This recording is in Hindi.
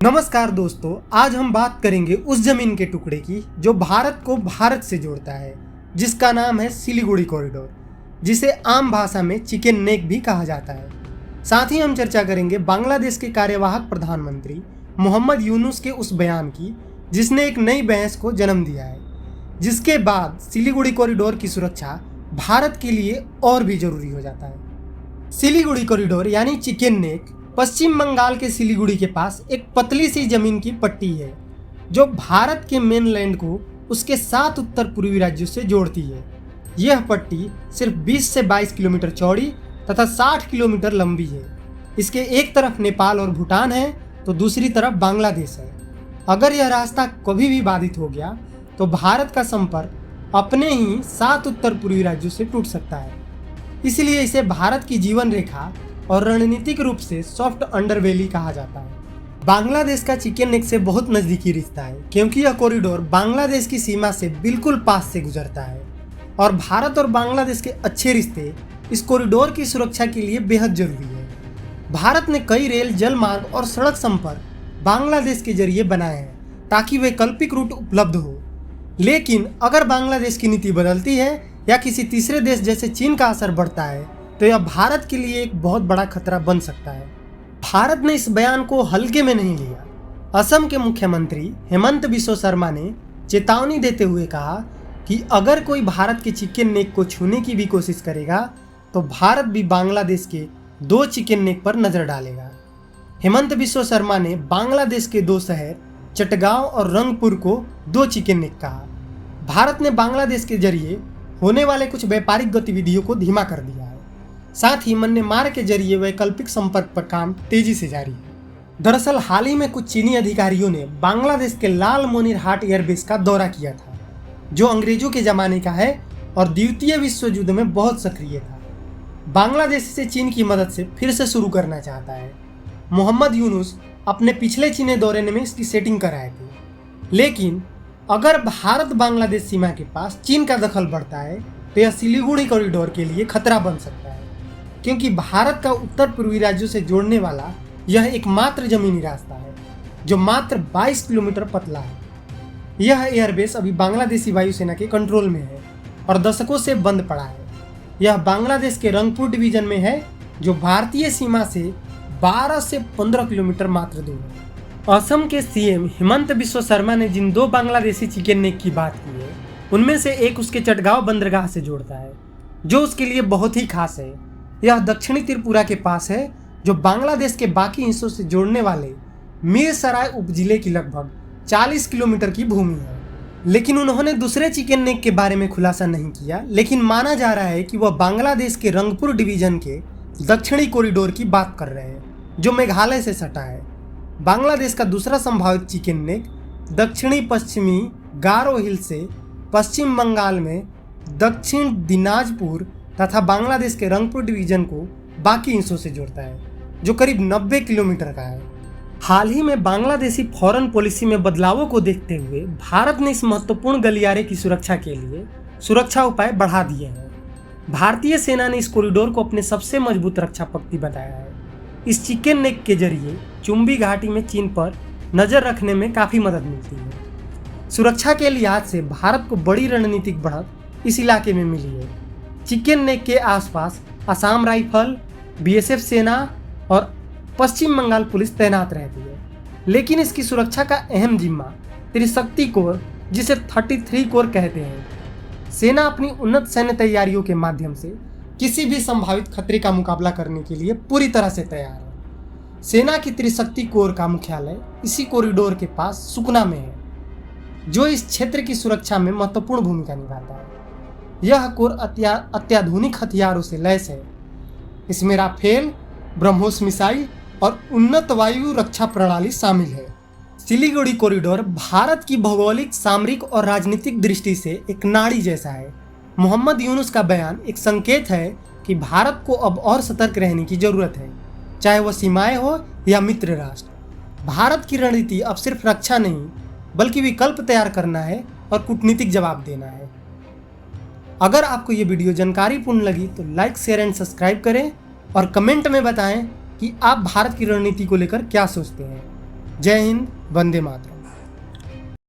नमस्कार दोस्तों, आज हम बात करेंगे उस जमीन के टुकड़े की जो भारत को भारत से जोड़ता है, जिसका नाम है सिलीगुड़ी कॉरिडोर, जिसे आम भाषा में चिकन नेक भी कहा जाता है। साथ ही हम चर्चा करेंगे बांग्लादेश के कार्यवाहक प्रधानमंत्री मोहम्मद यूनुस के उस बयान की जिसने एक नई बहस को जन्म दिया है, जिसके बाद सिलीगुड़ी कॉरिडोर की सुरक्षा भारत के लिए और भी जरूरी हो जाता है। सिलीगुड़ी कॉरिडोर यानी चिकन नेक पश्चिम बंगाल के सिलीगुड़ी के पास एक पतली सी जमीन की पट्टी है जो भारत के मेनलैंड को उसके 7 उत्तर पूर्वी राज्यों से जोड़ती है। यह पट्टी सिर्फ 20 से 22 किलोमीटर चौड़ी तथा 60 किलोमीटर लंबी है। इसके एक तरफ नेपाल और भूटान है तो दूसरी तरफ बांग्लादेश है। अगर यह रास्ता कभी भी बाधित हो गया तो भारत का संपर्क अपने ही 7 उत्तर पूर्वी राज्यों से टूट सकता है। इसलिए इसे भारत की जीवन रेखा और रणनीतिक रूप से सॉफ्ट अंडरवेली कहा जाता है। बांग्लादेश का चिकन नेक से बहुत नज़दीकी रिश्ता है क्योंकि यह कॉरिडोर बांग्लादेश की सीमा से बिल्कुल पास से गुजरता है और भारत और बांग्लादेश के अच्छे रिश्ते इस कॉरिडोर की सुरक्षा के लिए बेहद जरूरी है। भारत ने कई रेल, जल मार्ग और सड़क संपर्क बांग्लादेश के जरिए बनाए हैं ताकि वैकल्पिक रूट उपलब्ध हो। लेकिन अगर बांग्लादेश की नीति बदलती है या किसी तीसरे देश जैसे चीन का असर बढ़ता है तो यह भारत के लिए एक बहुत बड़ा खतरा बन सकता है। भारत ने इस बयान को हल्के में नहीं लिया। असम के मुख्यमंत्री हेमंत बिस्वा शर्मा ने चेतावनी देते हुए कहा कि अगर कोई भारत के चिकन नेक को छूने की भी कोशिश करेगा तो भारत भी बांग्लादेश के 2 चिकन नेक पर नजर डालेगा। हेमंत बिस्वा शर्मा ने बांग्लादेश के 2 शहर चटगांव और रंगपुर को 2 चिकन नेक कहा। भारत ने बांग्लादेश के जरिए होने वाले कुछ व्यापारिक गतिविधियों को धीमा कर दिया है। साथ ही म्यांमार के जरिए वैकल्पिक संपर्क पर काम तेजी से जारी है। दरअसल हाल ही में कुछ चीनी अधिकारियों ने बांग्लादेश के लाल मोनिर हाट एयरबेस का दौरा किया था, जो अंग्रेजों के ज़माने का है और द्वितीय विश्व युद्ध में बहुत सक्रिय था। बांग्लादेश इसे चीन की मदद से फिर से शुरू करना चाहता है। मोहम्मद यूनुस अपने पिछले चीनी दौरे में इसकी सेटिंग कराए थे। लेकिन अगर भारत बांग्लादेश सीमा के पास चीन का दखल बढ़ता है तो यह सिलीगुड़ी कॉरिडोर के लिए खतरा बन सकता है, क्योंकि भारत का उत्तर पूर्वी राज्यों से जोड़ने वाला यह एकमात्र जमीनी रास्ता है जो मात्र 22 किलोमीटर पतला है। यह एयरबेस अभी बांग्लादेशी वायुसेना के कंट्रोल में है और दशकों से बंद पड़ा है। यह बांग्लादेश के रंगपुर डिवीजन में है जो भारतीय सीमा से 12 से 15 किलोमीटर मात्र दूर है। असम के सीएम हेमंत बिस्वा शर्मा ने जिन 2 बांग्लादेशी चिकन नेक की बात की है उनमें से एक उसके चटगांव बंदरगाह से जोड़ता है, जो उसके लिए बहुत ही खास है। यह दक्षिणी त्रिपुरा के पास है जो बांग्लादेश के बाकी हिस्सों से जोड़ने वाले मीरसराय उपजिले की लगभग 40 किलोमीटर की भूमि है। लेकिन उन्होंने दूसरे चिकन नेक के बारे में खुलासा नहीं किया, लेकिन माना जा रहा है कि वह बांग्लादेश के रंगपुर डिवीजन के दक्षिणी कॉरिडोर की बात कर रहे हैं जो मेघालय से सटा है। बांग्लादेश का दूसरा संभावित चिकन नेक दक्षिणी पश्चिमी गारो हिल से पश्चिम बंगाल में दक्षिण दिनाजपुर तथा बांग्लादेश के रंगपुर डिवीजन को बाकी हिस्सों से जोड़ता है, जो करीब 90 किलोमीटर का है। हाल ही में बांग्लादेशी फॉरेन पॉलिसी में बदलावों को देखते हुए भारत ने इस महत्वपूर्ण गलियारे की सुरक्षा के लिए सुरक्षा उपाय बढ़ा दिए हैं। भारतीय सेना ने इस कॉरिडोर को अपने सबसे मजबूत रक्षा पट्टी बताया है। इस चिकन नेक के जरिए चुंबी घाटी में चीन पर नजर रखने में काफ़ी मदद मिलती है। सुरक्षा के लिहाज से भारत को बड़ी रणनीतिक बढ़त इस इलाके में मिली है। चिकन नेक के आसपास असम राइफल, बीएसएफ सेना और पश्चिम बंगाल पुलिस तैनात रहती है। लेकिन इसकी सुरक्षा का अहम जिम्मा त्रिशक्ति कोर, जिसे 33 कोर कहते हैं, सेना अपनी उन्नत सैन्य तैयारियों के माध्यम से किसी भी संभावित खतरे का मुकाबला करने के लिए पूरी तरह से तैयार है। सेना की त्रिशक्ति कोर का मुख्यालय इसी कॉरिडोर के पास सुकना में है, जो इस क्षेत्र की सुरक्षा में महत्वपूर्ण भूमिका निभाता है। यह कोर अत्याधुनिक हथियारों से लैस है। इसमें राफेल, ब्रह्मोस मिसाइल और उन्नत वायु रक्षा प्रणाली शामिल है। सिलीगुड़ी कॉरिडोर भारत की भौगोलिक, सामरिक और राजनीतिक दृष्टि से एक नाड़ी जैसा है। मोहम्मद यूनुस का बयान एक संकेत है कि भारत को अब और सतर्क रहने की जरूरत है, चाहे वह सीमाएं हो या मित्र राष्ट्र। भारत की रणनीति अब सिर्फ रक्षा नहीं बल्कि विकल्प तैयार करना है और कूटनीतिक जवाब देना है। अगर आपको ये वीडियो जानकारीपूर्ण लगी तो लाइक, शेयर एंड सब्सक्राइब करें और कमेंट में बताएं कि आप भारत की रणनीति को लेकर क्या सोचते हैं। जय हिंद, वंदे मातरम।